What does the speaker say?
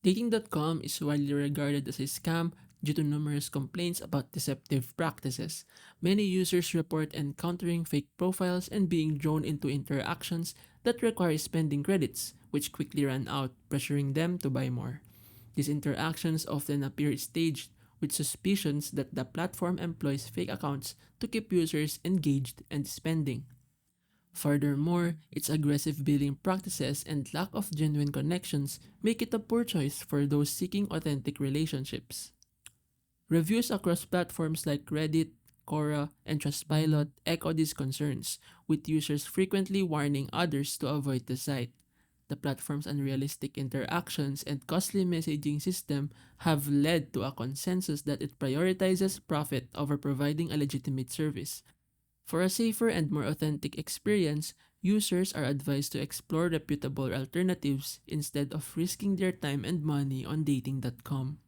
Dating.com is widely regarded as a scam due to numerous complaints about deceptive practices. Many users report encountering fake profiles and being drawn into interactions that require spending credits, which quickly run out, pressuring them to buy more. These interactions often appear staged, with suspicions that the platform employs fake accounts to keep users engaged and spending. Furthermore, its aggressive billing practices and lack of genuine connections make it a poor choice for those seeking authentic relationships. Reviews across platforms like Reddit, Quora, and Trustpilot echo these concerns, with users frequently warning others to avoid the site. The platform's unrealistic interactions and costly messaging system have led to a consensus that it prioritizes profit over providing a legitimate service. For a safer and more authentic experience, users are advised to explore reputable alternatives instead of risking their time and money on dating.com.